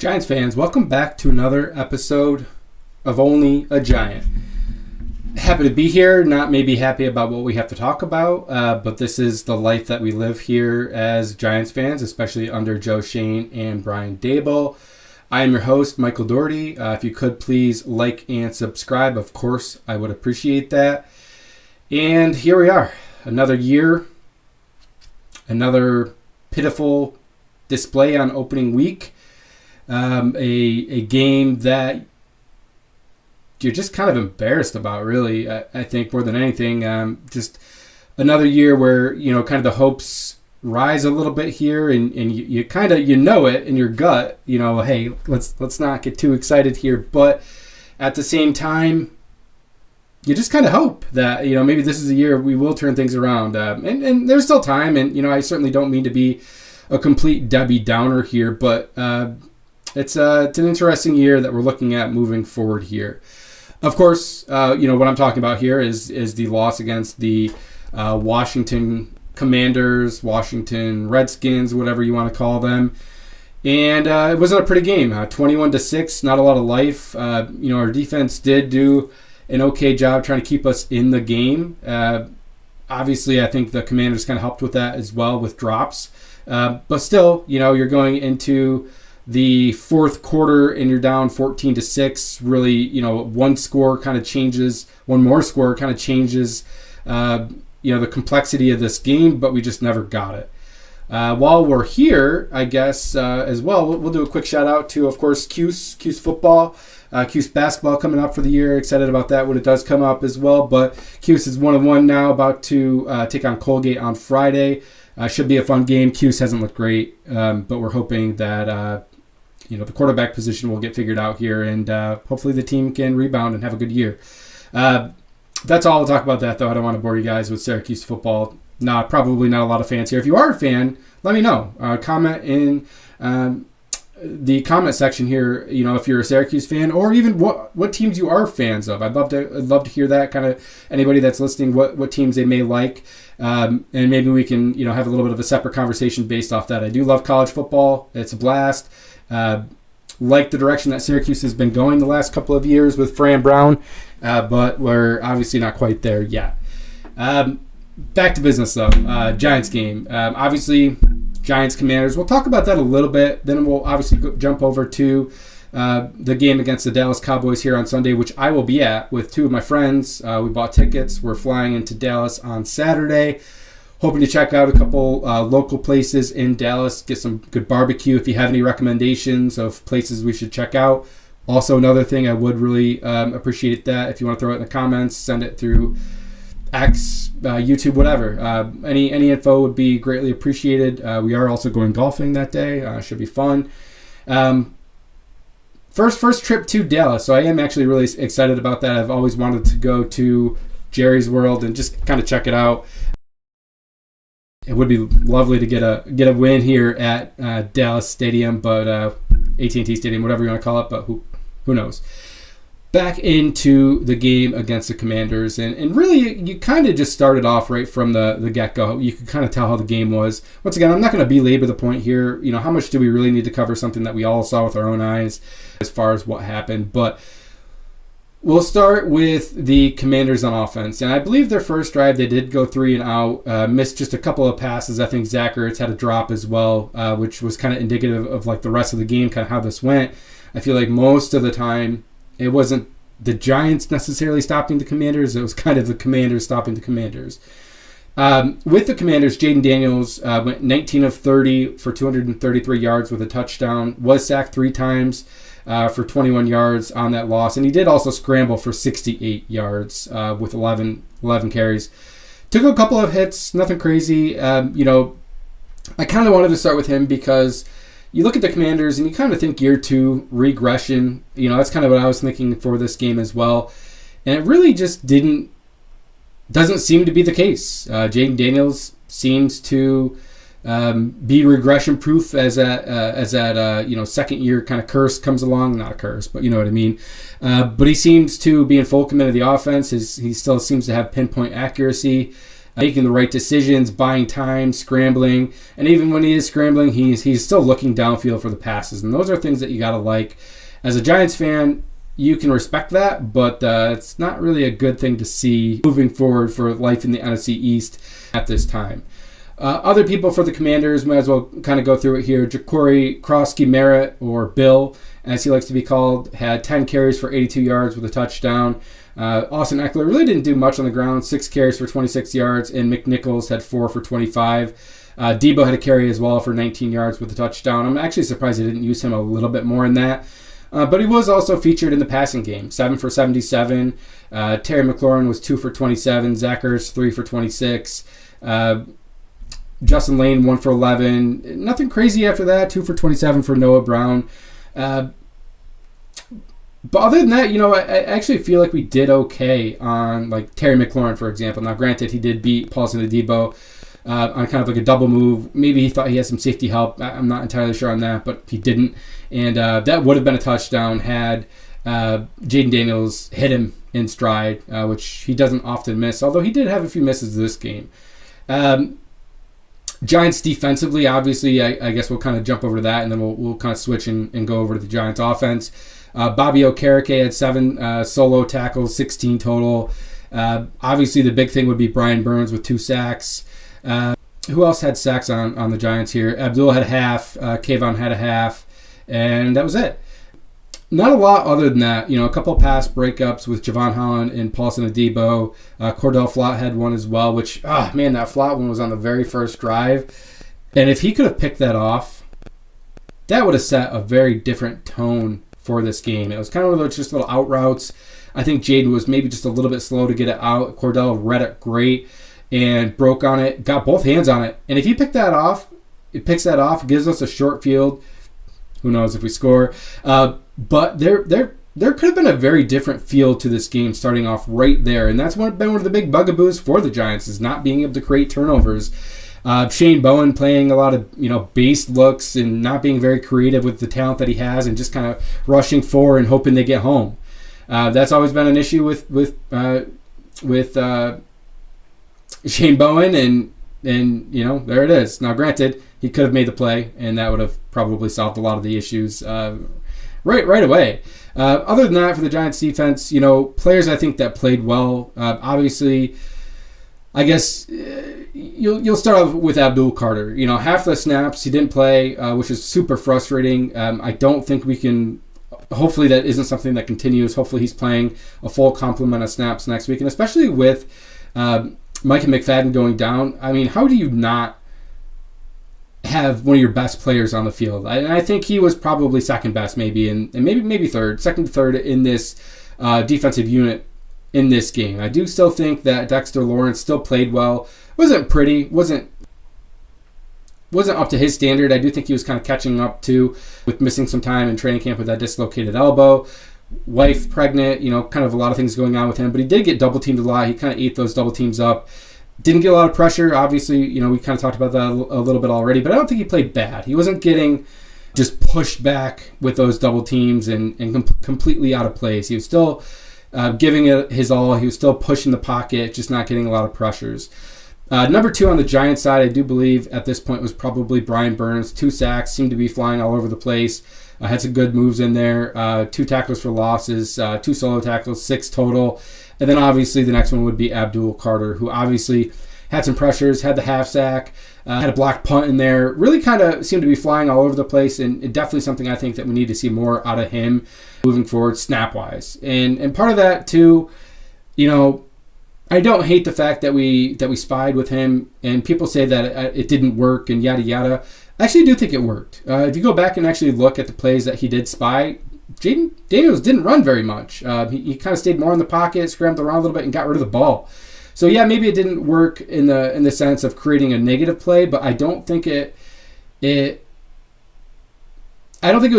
Giants fans, welcome back to another episode of Only a Giant. Happy to be here, not maybe happy about what we have to talk about, but this is the life that we live here as Giants fans, especially under Joe Schoen and Brian Daboll. I am your host, Michael Doherty. If you could please like and subscribe, of course, I would appreciate that. And here we are, another year, another pitiful display on opening week. A game that you're just kind of embarrassed about, really. I think more than anything, just another year where kind of the hopes rise a little bit here, and you kind of know it in your gut. Hey, let's not get too excited here, but at the same time, you just kind of hope that maybe this is a year we will turn things around. And there's still time, and I certainly don't mean to be a complete Debbie Downer here, but it's an interesting year that we're looking at moving forward here. Of course, what I'm talking about here is the loss against the Washington Commanders, Washington Redskins, whatever you want to call them. And it wasn't a pretty game. 21-6, not a lot of life. Our defense did do an okay job trying to keep us in the game. Obviously, I think the Commanders kind of helped with that as well with drops. But still, you're going into the fourth quarter and you're down 14-6. Really, one more score kind of changes the complexity of this game, but we just never got it. While we're here, I guess as well, we'll do a quick shout out to, of course, Cuse football, Cuse basketball coming up for the year. Excited about that when it does come up as well. But Cuse is 1-1 now, about to take on Colgate on Friday. Should be a fun game. Cuse hasn't looked great, but we're hoping that the quarterback position will get figured out here, and hopefully the team can rebound and have a good year. That's all I'll talk about that, though. I don't want to bore you guys with Syracuse football. Probably not a lot of fans here. If you are a fan, let me know. Comment in the comment section here. If you're a Syracuse fan, or even what teams you are fans of. I'd love to hear that. Kind of anybody that's listening, what teams they may like, and maybe we can have a little bit of a separate conversation based off that. I do love college football. It's a blast. Like the direction that Syracuse has been going the last couple of years with Fran Brown, but we're obviously not quite there yet. Back to business, though. Giants game. Obviously, Giants Commanders. We'll talk about that a little bit. Then we'll obviously jump over to the game against the Dallas Cowboys here on Sunday, which I will be at with two of my friends. We bought tickets. We're flying into Dallas on Saturday. Hoping to check out a couple local places in Dallas, get some good barbecue. If you have any recommendations of places we should check out. Also, another thing, I would really appreciate that. If you want to throw it in the comments, send it through X, YouTube, whatever. Any info would be greatly appreciated. We are also going golfing that day. Should be fun. First trip to Dallas, so I am actually really excited about that. I've always wanted to go to Jerry's World and just kind of check it out. It would be lovely to get a win here at Dallas Stadium, but AT&T Stadium, whatever you want to call it, but who knows. Back into the game against the Commanders, and really you kind of just started off right from the get-go. You could kind of tell how the game was. Once again, I'm not going to belabor the point here. How much do we really need to cover something that we all saw with our own eyes as far as what happened, but we'll start with the Commanders on offense. And I believe their first drive, they did go 3 and out, missed just a couple of passes. I think Zach Ertz had a drop as well, which was kind of indicative of like the rest of the game, kind of how this went. I feel like most of the time, it wasn't the Giants necessarily stopping the Commanders. It was kind of the Commanders stopping the Commanders. With the Commanders, Jaden Daniels went 19 of 30 for 233 yards with a touchdown, was sacked 3 times. For 21 yards on that loss. And he did also scramble for 68 yards with 11 carries. Took a couple of hits, nothing crazy. I kind of wanted to start with him because you look at the Commanders and you kind of think year 2 regression. That's kind of what I was thinking for this game as well. And it really just doesn't seem to be the case. Jaden Daniels seems to be regression proof as that second year kind of curse comes along. Not a curse, but you know what I mean. But he seems to be in full command of the offense. He still seems to have pinpoint accuracy. making the right decisions, buying time, scrambling, and even when he is scrambling, he's still looking downfield for the passes, and those are things that you gotta like. As a Giants fan, you can respect that, but it's not really a good thing to see moving forward for life in the NFC East at this time. Other people for the Commanders, might as well kind of go through it here. Ja'Cory Krosky-Merritt, or Bill, as he likes to be called, had 10 carries for 82 yards with a touchdown. Austin Eckler really didn't do much on the ground, 6 carries for 26 yards, and McNichols had 4 for 25. Debo had a carry as well for 19 yards with a touchdown. I'm actually surprised they didn't use him a little bit more in that. But he was also featured in the passing game, 7 for 77. Terry McLaurin was 2 for 27. Zach Ertz, 3 for 26. Justin Lane, 1 for 11. Nothing crazy after that, 2 for 27 for Noah Brown. But other than that, I actually feel like we did okay on like Terry McLaurin, for example. Now, granted, he did beat Paulson Adebo on kind of like a double move. Maybe he thought he had some safety help. I'm not entirely sure on that, but he didn't. And that would have been a touchdown had Jaden Daniels hit him in stride, which he doesn't often miss, although he did have a few misses this game. Giants defensively, obviously, I guess we'll kind of jump over to that, and then we'll kind of switch and go over to the Giants offense. Bobby Okereke had 7 solo tackles, 16 total. Obviously, the big thing would be Brian Burns with 2 sacks. Who else had sacks on the Giants here? Abdul had half, Kayvon had a half, and that was it. Not a lot other than that. A couple pass breakups with Javon Holland and Paulson Adebo. Cordell Flott had one as well, which, that Flott one was on the very first drive. And if he could have picked that off, that would have set a very different tone for this game. It was kind of one of those just little out routes. I think Jaden was maybe just a little bit slow to get it out. Cordell read it great and broke on it, got both hands on it. And if he picks that off, gives us a short field. Who knows if we score? But there could have been a very different feel to this game starting off right there. And that's been one of the big bugaboos for the Giants, is not being able to create turnovers. Shane Bowen playing a lot of base looks and not being very creative with the talent that he has, and just kind of rushing forward and hoping they get home. That's always been an issue with Shane Bowen, and there it is. Now, granted, he could have made the play, and that would have probably solved a lot of the issues right away. Other than that, for the Giants defense, players I think that played well. Obviously, I guess you'll start off with Abdul Carter. Half the snaps he didn't play, which is super frustrating. I don't think we can. Hopefully that isn't something that continues. Hopefully he's playing a full complement of snaps next week, and especially with Micah McFadden going down. I mean, how do you not have one of your best players on the field? I think he was probably second best, maybe, and maybe second to third in this defensive unit in this game. I do still think that Dexter Lawrence still played well. Wasn't pretty, wasn't up to his standard. I do think he was kind of catching up too, with missing some time in training camp with that dislocated elbow. Wife pregnant, kind of a lot of things going on with him, but he did get double teamed a lot. He kind of ate those double teams up. Didn't get a lot of pressure. Obviously, we kind of talked about that a little bit already, but I don't think he played bad. He wasn't getting just pushed back with those double teams and completely out of place. He was still giving it his all. He was still pushing the pocket, just not getting a lot of pressures. Number 2 on the Giants side, I do believe at this point was probably Brian Burns. 2 sacks, seemed to be flying all over the place. Had some good moves in there. 2 tackles for losses, 2 solo tackles, 6 total. And then obviously the next one would be Abdul Carter, who obviously had some pressures, had the half sack, had a block punt in there. Really kind of seemed to be flying all over the place, and definitely something I think that we need to see more out of him moving forward snap-wise. And part of that too, I don't hate the fact that we spied with him, and people say that it didn't work and yada yada. I actually do think it worked. If you go back and actually look at the plays that he did spy, Jaden Daniels didn't run very much. He kind of stayed more in the pocket, scrambled around a little bit, and got rid of the ball. So yeah, maybe it didn't work in the sense of creating a negative play, but I don't think it was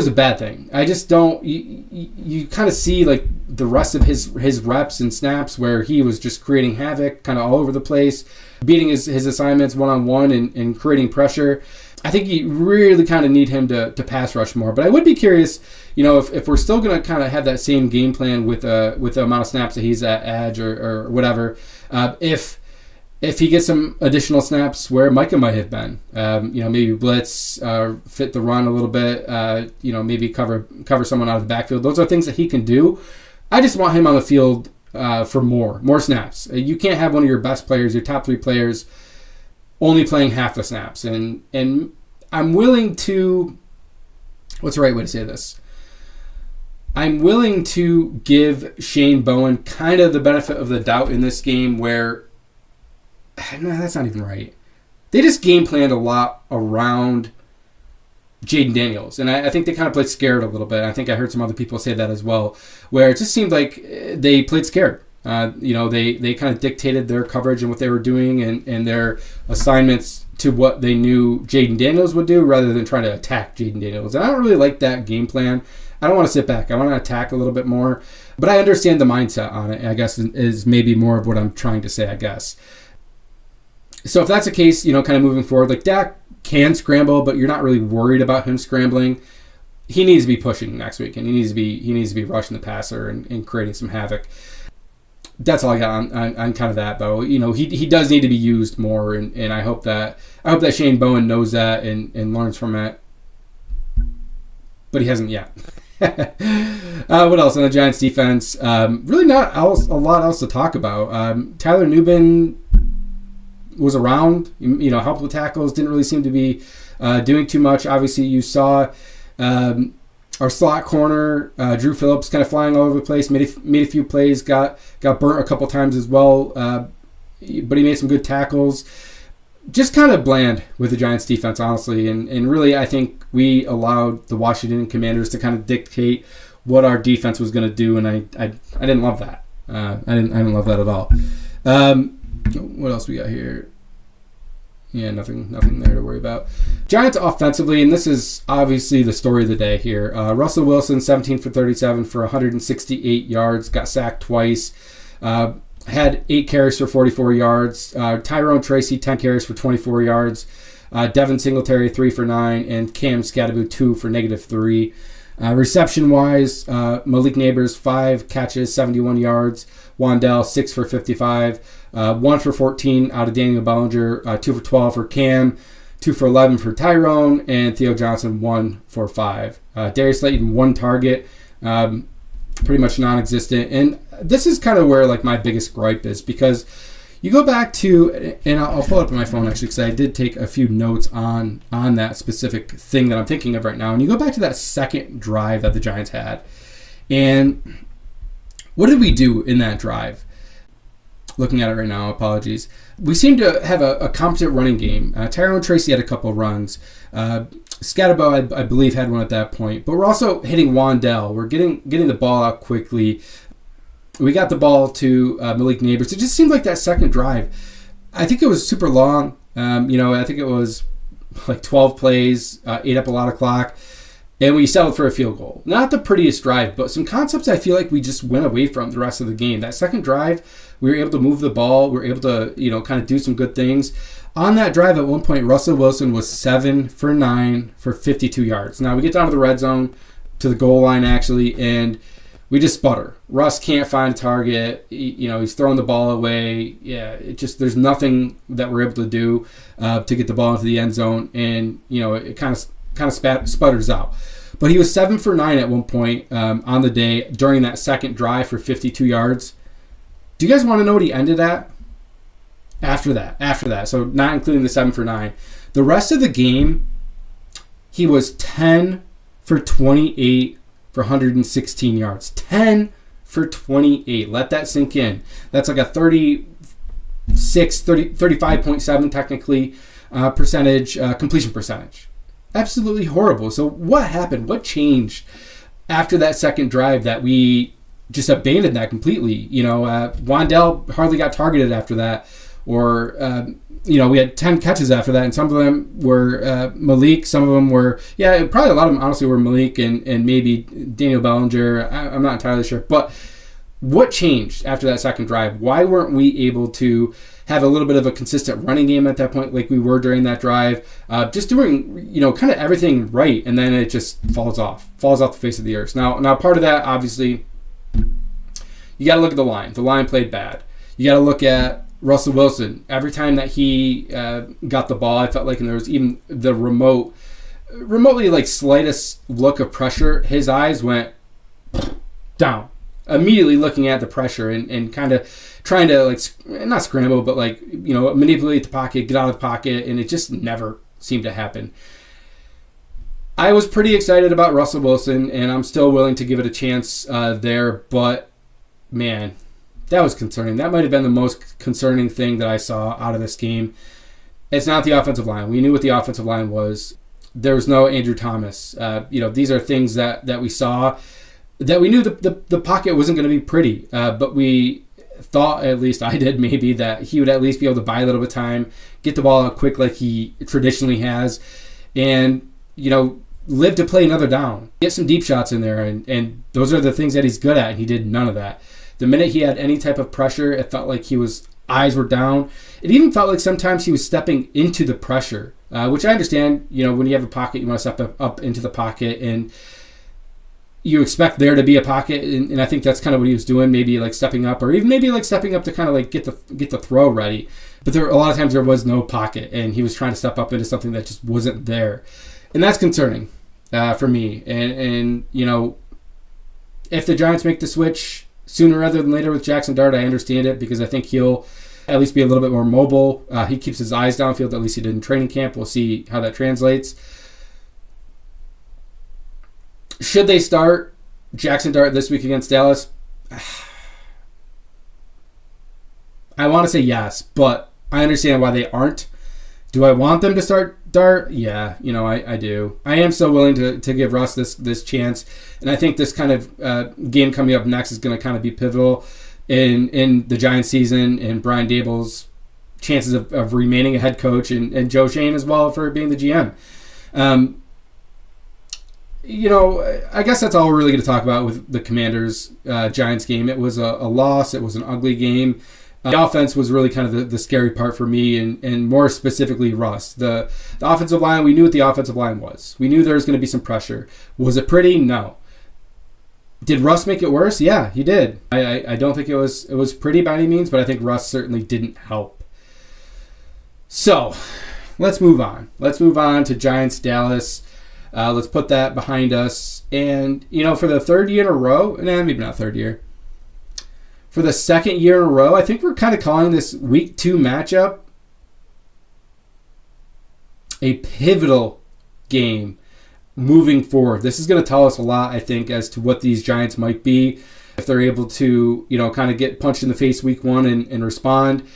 a bad thing. I just don't. You kind of see like the rest of his reps and snaps where he was just creating havoc, kind of all over the place, beating his assignments one-on-one and creating pressure. I think you really kind of need him to pass rush more. But I would be curious, if we're still going to kind of have that same game plan with the amount of snaps that he's at edge or whatever, if if he gets some additional snaps where Micah might have been, maybe blitz, fit the run a little bit, maybe cover someone out of the backfield. Those are things that he can do. I just want him on the field for more snaps. You can't have one of your best players, your top 3 players, only playing half the snaps. And I'm willing to, what's the right way to say this? I'm willing to give Shane Bowen kind of the benefit of the doubt in this game where, no, that's not even right. They just game planned a lot around Jaden Daniels. And I think they kind of played scared a little bit. I think I heard some other people say that as well, where it just seemed like they played scared. They kind of dictated their coverage and what they were doing and their assignments to what they knew Jaden Daniels would do rather than trying to attack Jaden Daniels. And I don't really like that game plan. I don't want to sit back. I want to attack a little bit more. But I understand the mindset on it, I guess, is maybe more of what I'm trying to say, I guess. So if that's the case, kind of moving forward, like Dak can scramble, but you're not really worried about him scrambling. He needs to be pushing next week, and he needs to be rushing the passer and creating some havoc. That's all I got on kind of that, though. He does need to be used more, and I hope that Shane Bowen knows that and learns from it. But he hasn't yet. What else on the Giants defense? Really not a lot else to talk about. Tyler Nubin was around, helped with tackles, didn't really seem to be doing too much. Obviously, you saw our slot corner, Drew Phillips, kind of flying all over the place, made a few plays, got burnt a couple times as well, but he made some good tackles. Just kind of bland with the Giants defense, honestly, and really I think we allowed the Washington Commanders to kind of dictate what our defense was going to do, and I didn't love that. I didn't love that at all. What else we got here? Yeah, nothing there to worry about. Giants offensively, and this is obviously the story of the day here. Russell Wilson, 17 for 37 for 168 yards, got sacked twice. Had 8 carries for 44 yards. Tyrone Tracy, 10 carries for 24 yards. Devin Singletary, 3 for 9. And Cam Scatterbo, 2 for -3. Reception-wise, Malik Neighbors, 5 catches, 71 yards. Wandell, 6 for 55. 1 for 14 out of Daniel Bellinger. 2 for 12 for Cam. 2 for 11 for Tyrone. And Theo Johnson, 1 for 5. Darius Slayton, 1 target. Pretty much non-existent. And this is kind of where my biggest gripe is, because you go back to, and I'll pull it up on my phone actually, because I did take a few notes on that specific thing that I'm thinking of right now. And you go back to that second drive that the Giants had, and what did we do in that drive? Looking at it right now, apologies. We seem to have a competent running game. Tyrone Tracy had a couple runs. Scatterbo, I believe, had one at that point. But we're also hitting Wandell. We're getting the ball out quickly. We got the ball to Malik Neighbors. It just seemed like that second drive, I think it was super long. I think it was 12 plays, ate up a lot of clock. And we settled for a field goal. Not the prettiest drive, but some concepts I feel like we just went away from the rest of the game. That second drive, we were able to move the ball. We were able to, kind of do some good things. On that drive, at one point, Russell Wilson was 7 for 9 for 52 yards. Now, we get down to the red zone, to the goal line, actually, and we just sputter. Russ can't find a target. He's throwing the ball away. Yeah, there's nothing that we're able to do to get the ball into the end zone, and, it kind of sputters out. But he was 7 for 9 at one point on the day during that second drive for 52 yards. Do you guys want to know what he ended at? After that, so not including the 7 for 9. The rest of the game, he was 10 for 28 for 116 yards. 10 for 28. Let that sink in. That's like a 35.7 technically completion percentage. Absolutely horrible. So what happened? What changed after that second drive that we just abandoned that completely? Wandell hardly got targeted after that. Or, we had 10 catches after that, and some of them were Malik. Some of them were, probably a lot of them, honestly, were Malik and maybe Daniel Bellinger. I'm not entirely sure. But what changed after that second drive? Why weren't we able to have a little bit of a consistent running game at that point like we were during that drive? Just doing, kind of everything right, and then it just falls off the face of the earth. Now part of that, obviously, you got to look at the line. The line played bad. You got to look at Russell Wilson, every time that he got the ball, I felt like, and there was even the remotely like slightest look of pressure, his eyes went down, immediately looking at the pressure and kind of trying to like, not scramble, but like, manipulate the pocket, get out of the pocket, and it just never seemed to happen. I was pretty excited about Russell Wilson, and I'm still willing to give it a chance there, but man, that was concerning. That might have been the most concerning thing that I saw out of this game. It's not the offensive line. We knew what the offensive line was. There was no Andrew Thomas. These are things that we saw, that we knew the pocket wasn't going to be pretty, but we thought, at least I did maybe, that he would at least be able to buy a little bit of time, get the ball out quick like he traditionally has, and, live to play another down. Get some deep shots in there, and those are the things that he's good at, and he did none of that. The minute he had any type of pressure, it felt like eyes were down. It even felt like sometimes he was stepping into the pressure, which I understand. When you have a pocket, you want to step up into the pocket, and you expect there to be a pocket, and I think that's kind of what he was doing, maybe like stepping up, or even maybe like stepping up to kind of like get the throw ready. But a lot of times there was no pocket, and he was trying to step up into something that just wasn't there, and that's concerning for me. And if the Giants make the switch sooner rather than later with Jackson Dart, I understand it, because I think he'll at least be a little bit more mobile. He keeps his eyes downfield, at least he did in training camp. We'll see how that translates. Should they start Jackson Dart this week against Dallas? I want to say yes, but I understand why they aren't. Do I want them to start Dart? Yeah, I do. I am still willing to give Russ this chance, and I think this kind of game coming up next is going to kind of be pivotal in the Giants season and Brian Daboll's chances of remaining a head coach, and Joe Shane as well for being the GM. I guess that's all we're really going to talk about with the Commanders-Giants game. It was a loss. It was an ugly game. The offense was really kind of the scary part for me, and more specifically Russ. The offensive line, we knew what the offensive line was. We knew there was going to be some pressure. Was it pretty? No. Did Russ make it worse? Yeah, he did. I don't think it was pretty by any means, but I think Russ certainly didn't help. So, let's move on. Let's move on to Giants-Dallas. Let's put that behind us. And, for the third year in a row, maybe not third year, for the second year in a row, I think we're kind of calling this Week 2 matchup a pivotal game moving forward. This is going to tell us a lot, I think, as to what these Giants might be. If they're able to, kind of get punched in the face Week 1 and respond.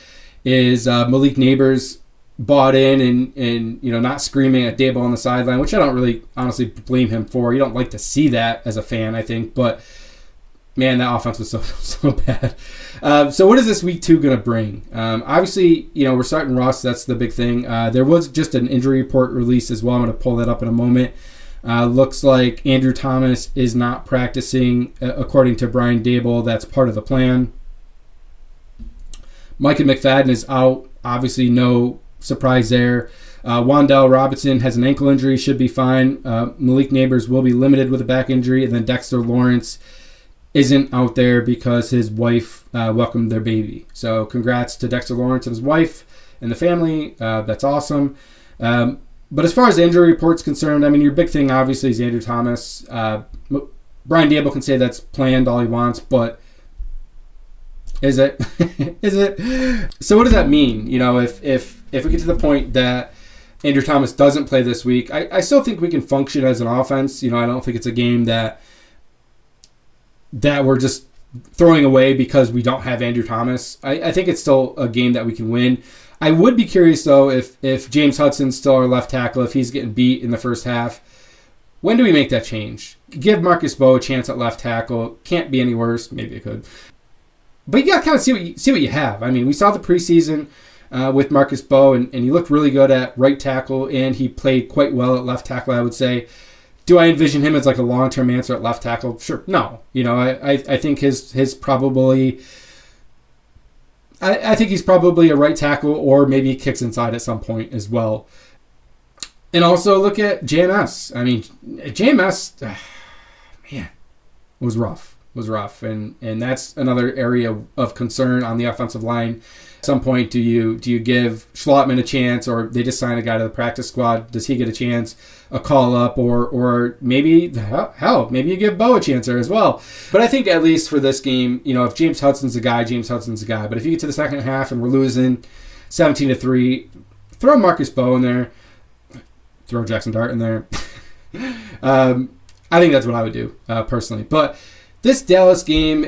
Is Malik Neighbors bought in and not screaming at Daboll on the sideline, which I don't really honestly blame him for. You don't like to see that as a fan, I think, but man, that offense was so bad. So what is this Week 2 going to bring? Obviously, we're starting Russ. That's the big thing. There was just an injury report released as well. I'm going to pull that up in a moment. Looks like Andrew Thomas is not practicing, according to Brian Daboll. That's part of the plan. Micah McFadden is out. Obviously, no surprise there. Wan'Dale Robinson has an ankle injury, should be fine. Malik Neighbors will be limited with a back injury. And then Dexter Lawrence isn't out there because his wife welcomed their baby. So congrats to Dexter Lawrence and his wife and the family. That's awesome. But as far as the injury report's concerned, your big thing obviously is Andrew Thomas. Brian Daboll can say that's planned all he wants, but is it? Is it? So what does that mean? If we get to the point that Andrew Thomas doesn't play this week, I still think we can function as an offense. I don't think it's a game that we're just throwing away because we don't have Andrew Thomas. I think it's still a game that we can win. I would be curious, though, if James Hudson's still our left tackle, if he's getting beat in the first half. When do we make that change? Give Marcus Bowe a chance at left tackle. Can't be any worse. Maybe it could. But you got to kind of see what you have. We saw the preseason with Marcus Bowe, and he looked really good at right tackle, and he played quite well at left tackle, I would say. Do I envision him as like a long-term answer at left tackle? Sure. No. I think his probably... I think he's probably a right tackle, or maybe he kicks inside at some point as well. And also look at JMS. JMS, man, was rough. was rough, and that's another area of concern on the offensive line. At some point, do you give Schlottman a chance, or they just sign a guy to the practice squad? Does he get a chance, a call up, or maybe maybe you give Bo a chance there as well? But I think at least for this game, if James Hudson's a guy, James Hudson's a guy. But if you get to the second half and we're losing 17-3, throw Marcus Bo in there, throw Jackson Dart in there. I think that's what I would do personally. But this Dallas game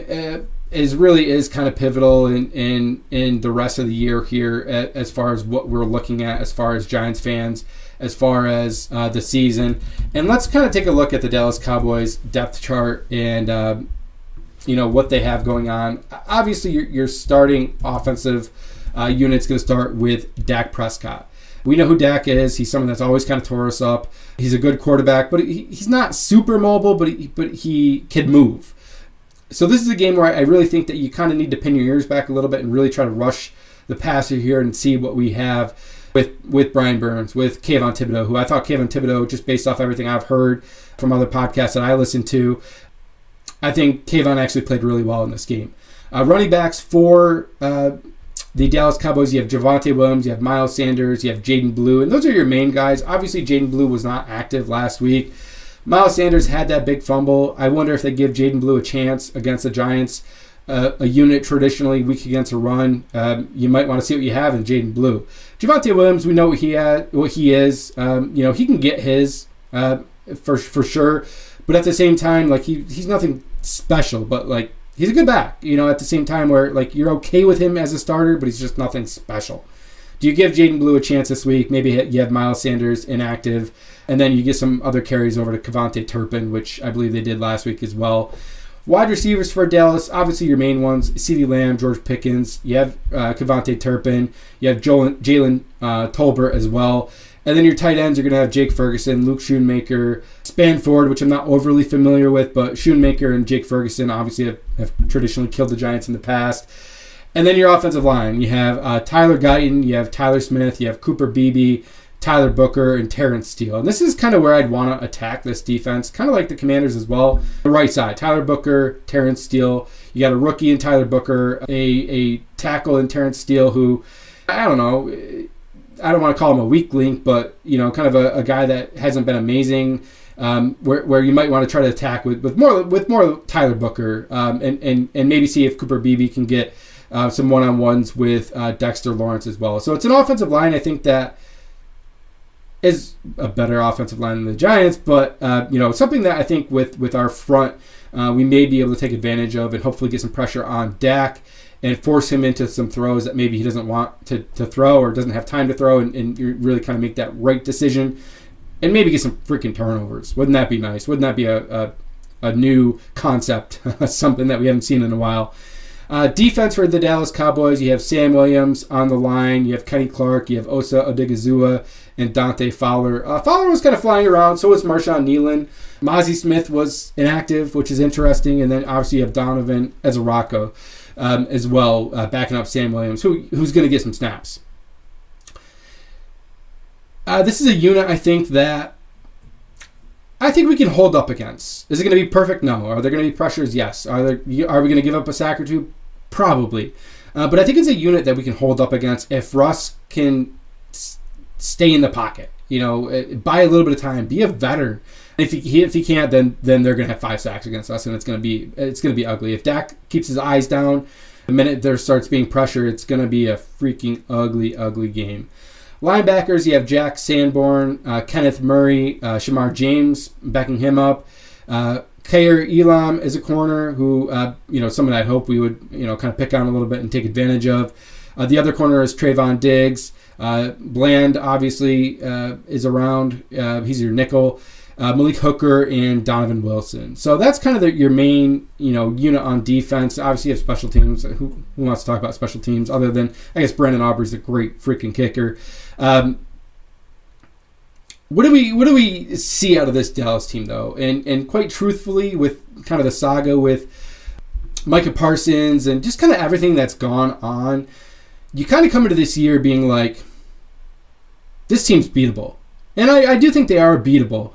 is kind of pivotal in the rest of the year here as far as what we're looking at, as far as Giants fans, as far as the season. And let's kind of take a look at the Dallas Cowboys depth chart and what they have going on. Obviously, your starting offensive unit's going to start with Dak Prescott. We know who Dak is. He's someone that's always kind of tore us up. He's a good quarterback, but he's not super mobile, but he can move. So this is a game where I really think that you kind of need to pin your ears back a little bit and really try to rush the passer here and see what we have with Brian Burns, with Kayvon Thibodeau, who I thought Kayvon Thibodeau, just based off everything I've heard from other podcasts that I listen to, I think Kayvon actually played really well in this game. Running backs for the Dallas Cowboys, you have Javonte Williams, you have Miles Sanders, you have Jaden Blue, and those are your main guys. Obviously, Jaden Blue was not active last week. Miles Sanders had that big fumble. I wonder if they give Jaden Blue a chance against the Giants, a unit traditionally weak against a run. You might want to see what you have in Jaden Blue. Javonte Williams, we know what he is. He can get his for sure, but at the same time, he's nothing special, but he's a good back, at the same time where you're okay with him as a starter, but he's just nothing special. Do you give Jaden Blue a chance this week? Maybe you have Miles Sanders inactive, and then you get some other carries over to Kevontae Turpin, which I believe they did last week as well. Wide receivers for Dallas, obviously your main ones, CeeDee Lamb, George Pickens. You have Kevontae Turpin. You have Jalen Tolbert as well. And then your tight ends are going to have Jake Ferguson, Luke Schoonmaker, Spanford, which I'm not overly familiar with, but Schoonmaker and Jake Ferguson obviously have traditionally killed the Giants in the past. And then your offensive line, you have Tyler Guyton, you have Tyler Smith, you have Cooper Beebe, Tyler Booker, and Terrence Steele. And this is kind of where I'd want to attack this defense, kind of like the Commanders as well. The right side, Tyler Booker, Terrence Steele. You got a rookie in Tyler Booker, a tackle in Terrence Steele who, I don't know, I don't want to call him a weak link, but kind of a guy that hasn't been amazing. Where you might want to try to attack with more Tyler Booker, and maybe see if Cooper Beebe can get some one-on-ones with Dexter Lawrence as well. So it's an offensive line I think that is a better offensive line than the Giants, but something that I think with our front we may be able to take advantage of and hopefully get some pressure on Dak and force him into some throws that maybe he doesn't want to throw or doesn't have time to throw, and you really kind of make that right decision and maybe get some freaking turnovers. Wouldn't that be nice? Wouldn't that be a new concept, something that we haven't seen in a while? Defense for the Dallas Cowboys, you have Sam Williams on the line, you have Kenny Clark, you have Osa Odigizua, and Dante Fowler. Fowler was kind of flying around, so was Marshawn Nealon. Mozzie Smith was inactive, which is interesting, and then obviously you have Donovan Ezerako as well, backing up Sam Williams, who's going to get some snaps. This is a unit I think we can hold up against. Is it going to be perfect? No. Are there going to be pressures? Yes. Are we going to give up a sack or two? Probably. But I think it's a unit that we can hold up against if Russ can stay in the pocket. Buy a little bit of time. Be a veteran. If he can't, then they're going to have 5 sacks against us, and it's going to be ugly. If Dak keeps his eyes down, the minute there starts being pressure, it's going to be a freaking ugly game. Linebackers, you have Jack Sanborn, Kenneth Murray, Shamar James backing him up. Kair Elam is a corner who, someone I hope we would, kind of pick on a little bit and take advantage of. The other corner is Trayvon Diggs. Bland, obviously, is around. He's your nickel. Malik Hooker and Donovan Wilson. So that's kind of your main, unit on defense. Obviously, you have special teams. Who wants to talk about special teams other than, I guess, Brandon Aubrey's a great freaking kicker. What do we see out of this Dallas team, though? And quite truthfully, with kind of the saga with Micah Parsons and just kind of everything that's gone on, you kind of come into this year being like, this team's beatable. And I do think they are beatable.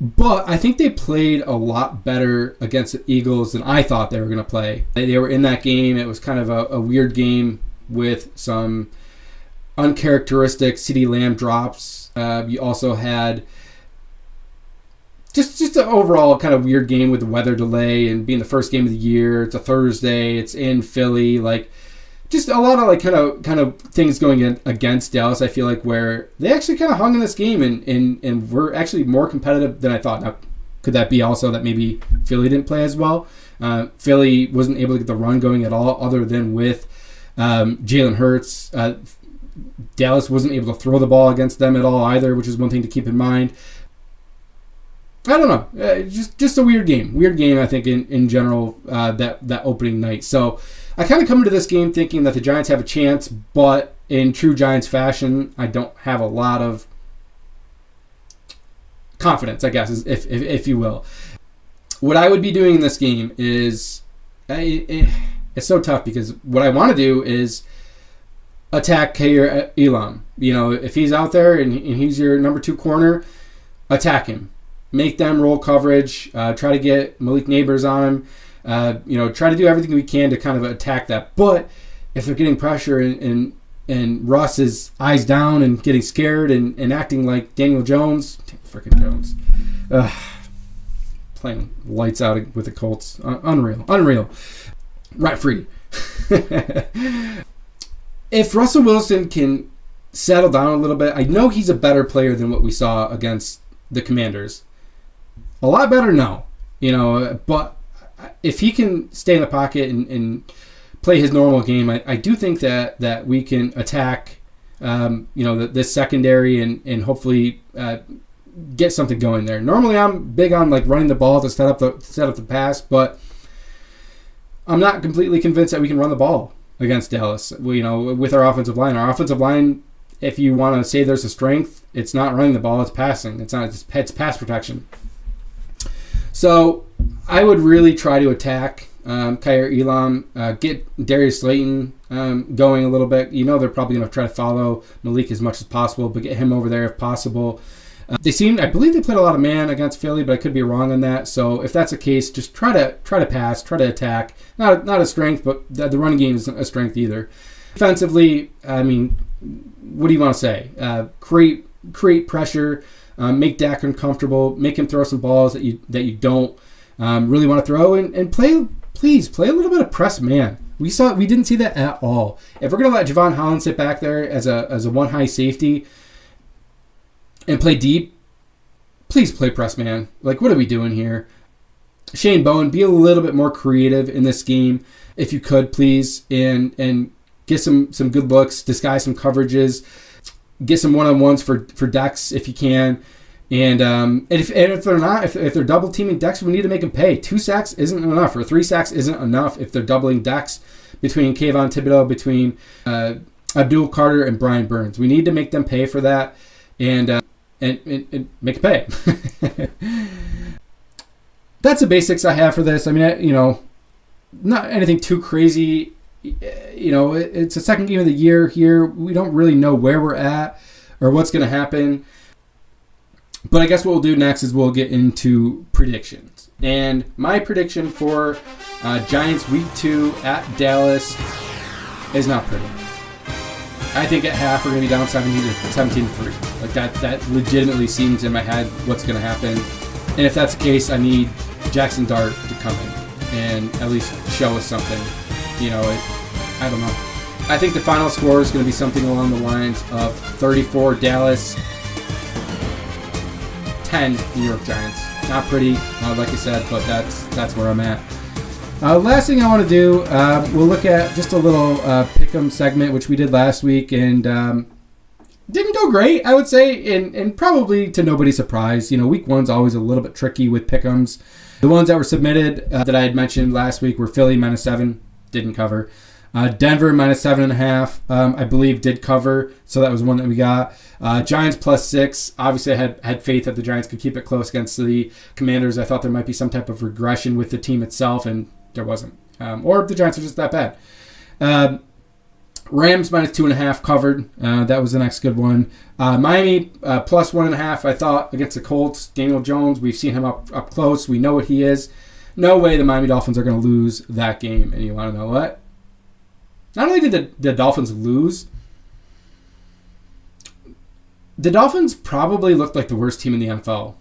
But I think they played a lot better against the Eagles than I thought they were going to play. They were in that game. It was kind of a weird game with some uncharacteristic CeeDee Lamb drops. You also had just an overall kind of weird game with the weather delay and being the first game of the year. It's a Thursday. It's in Philly. Like, just a lot of like kind of things going against Dallas. I feel like where they actually kind of hung in this game and were actually more competitive than I thought. Now, could that be also that maybe Philly didn't play as well? Philly wasn't able to get the run going at all, other than with Jalen Hurts. Dallas wasn't able to throw the ball against them at all either, which is one thing to keep in mind. I don't know. Just a weird game. Weird game, I think, in general, that opening night. So I kind of come into this game thinking that the Giants have a chance, but in true Giants fashion, I don't have a lot of confidence, I guess, if you will. What I would be doing in this game is, it's so tough because what I want to do is attack Kaiir Elam. You know, if he's out there and he's your number 2 corner, attack him. Make them roll coverage. Try to get Malik Neighbors on him. Try to do everything we can to kind of attack that. But if they're getting pressure and Russ is eyes down and getting scared and acting like Daniel Jones, freaking Jones, playing lights out with the Colts, unreal, right free. If Russell Wilson can settle down a little bit, I know he's a better player than what we saw against the Commanders. A lot better, no. But if he can stay in the pocket and play his normal game, I do think that we can attack, this secondary and hopefully get something going there. Normally, I'm big on like running the ball to set up the pass, but I'm not completely convinced that we can run the ball against Dallas. With our offensive line. Our offensive line, if you want to say there's a strength, it's not running the ball, it's passing. It's pass protection. So I would really try to attack Kaiir Elam, get Darius Slayton going a little bit. They're probably going to try to follow Malik as much as possible, but get him over there if possible. I believe they played a lot of man against Philly, but I could be wrong on that. So if that's the case, just try to pass, try to attack. Not a strength, but the running game isn't a strength either. Defensively, I mean, what do you want to say? Create pressure. Make Dak uncomfortable, make him throw some balls that you don't really want to throw, and play a little bit of press man. We didn't see that at all. If we're gonna let Javon Holland sit back there as a one high safety and play deep, please play press man. Like, what are we doing here? Shane Bowen, be a little bit more creative in this game if you could, please, and get some good looks, disguise some coverages. Get some one-on-ones for Dex if you can, and if they're not, if they're double teaming Dex, we need to make them pay. 2 sacks isn't enough, or 3 sacks isn't enough if they're doubling Dex between Kayvon Thibodeau, between Abdul Carter and Brian Burns. We need to make them pay for that, and make it pay. That's the basics I have for this. I mean, not anything too crazy. It's the second game of the year here. We don't really know where we're at or what's going to happen. But I guess what we'll do next is we'll get into predictions. And my prediction for Giants Week 2 at Dallas is not pretty. I think at half we're going to be down 17-3. Like that legitimately seems in my head what's going to happen. And if that's the case, I need Jackson Dart to come in and at least show us something. I don't know. I think the final score is going to be something along the lines of 34 Dallas, 10 New York Giants. Not pretty, like I said, but that's where I'm at. Last thing I want to do, we'll look at just a little pick'em segment, which we did last week, and didn't go great, I would say, and probably to nobody's surprise. Week 1's always a little bit tricky with pick'ems. The ones that were submitted that I had mentioned last week were Philly -7. Didn't cover. Denver -7.5, I believe did cover, so that was one that we got. Giants +6. Obviously, I had faith that the Giants could keep it close against the Commanders. I thought there might be some type of regression with the team itself, and there wasn't. Or the Giants are just that bad. Rams minus 2.5 covered. That was the next good one. Miami plus 1.5. I thought against the Colts. Daniel Jones. We've seen him up close. We know what he is. No way the Miami Dolphins are going to lose that game. And you want to know what? Not only did the Dolphins lose, the Dolphins probably looked like the worst team in the NFL.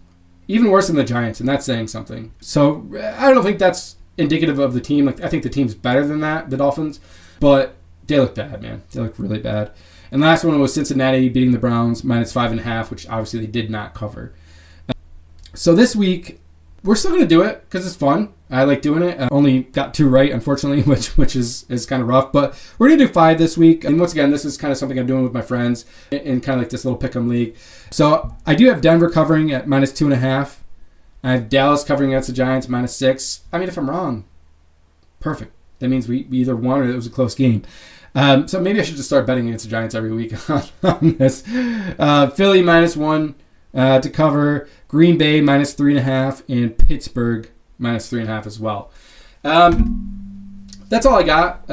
Even worse than the Giants, and that's saying something. So I don't think that's indicative of the team. Like, I think the team's better than that, the Dolphins. But they look bad, man. They look really bad. And last one was Cincinnati beating the Browns minus 5.5, which obviously they did not cover. So this week, we're still going to do it because it's fun. I like doing it. I only got 2 right, unfortunately, which is kind of rough. But we're going to do 5 this week. And once again, this is kind of something I'm doing with my friends in kind of like this little pick'em league. So I do have Denver covering at minus 2.5. I have Dallas covering against the Giants minus 6. I mean, if I'm wrong, perfect. That means we either won or it was a close game. So maybe I should just start betting against the Giants every week on this. Philly minus 1 to cover. Green Bay minus 3.5. And Pittsburgh minus 3.5 as well. That's all I got.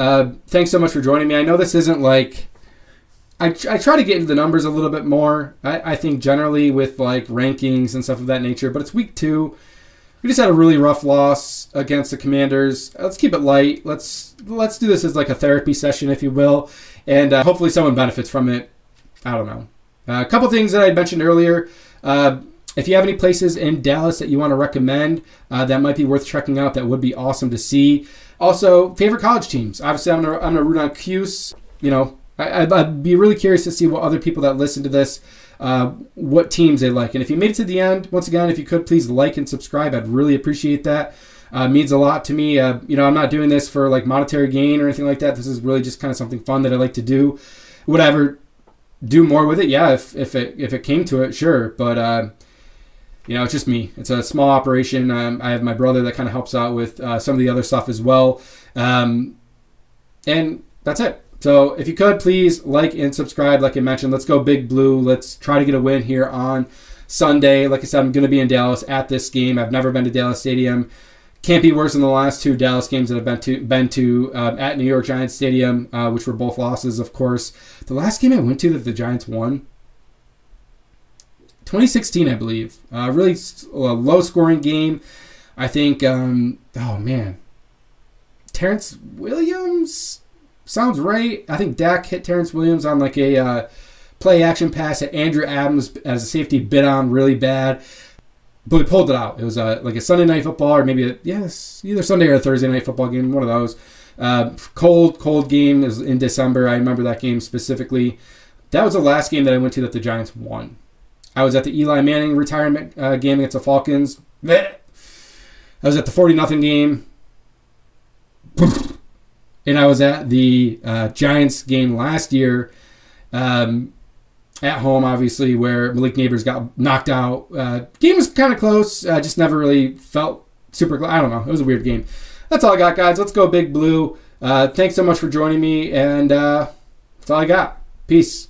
Thanks so much for joining me. I know this isn't like... I try to get into the numbers a little bit more. I think generally with like rankings and stuff of that nature. But it's week 2. We just had a really rough loss against the Commanders. Let's keep it light. Let's do this as like a therapy session, if you will. And hopefully someone benefits from it. I don't know. A couple things that I mentioned earlier. If you have any places in Dallas that you want to recommend that might be worth checking out, that would be awesome to see. Also, favorite college teams. Obviously, I'm gonna root on Cuse. You know, I'd be really curious to see what other people that listen to this, what teams they like. And if you made it to the end, once again, if you could please like and subscribe, I'd really appreciate that. It means a lot to me. I'm not doing this for like monetary gain or anything like that. This is really just kind of something fun that I like to do. Whatever, do more with it. Yeah, if it came to it, sure. But it's just me. It's a small operation. I have my brother that kind of helps out with some of the other stuff as well. And that's it. So if you could, please like and subscribe. Like I mentioned, let's go Big Blue. Let's try to get a win here on Sunday. Like I said, I'm going to be in Dallas at this game. I've never been to Dallas Stadium. Can't be worse than the last 2 Dallas games that I've been to at New York Giants Stadium, which were both losses, of course. The last game I went to that the Giants won, 2016, I believe. Really low-scoring game. I think, Terrence Williams sounds right. I think Dak hit Terrence Williams on like a play-action pass that Andrew Adams as a safety bit on really bad. But we pulled it out. It was like a Sunday night football or maybe either Sunday or a Thursday night football game, one of those. Cold game. It was in December. I remember that game specifically. That was the last game that I went to that the Giants won. I was at the Eli Manning retirement game against the Falcons. I was at the 40-0 game. And I was at the Giants game last year at home, obviously, where Malik Neighbors got knocked out. Game was kind of close. Just never really felt super close. I don't know. It was a weird game. That's all I got, guys. Let's go Big Blue. Thanks so much for joining me. And that's all I got. Peace.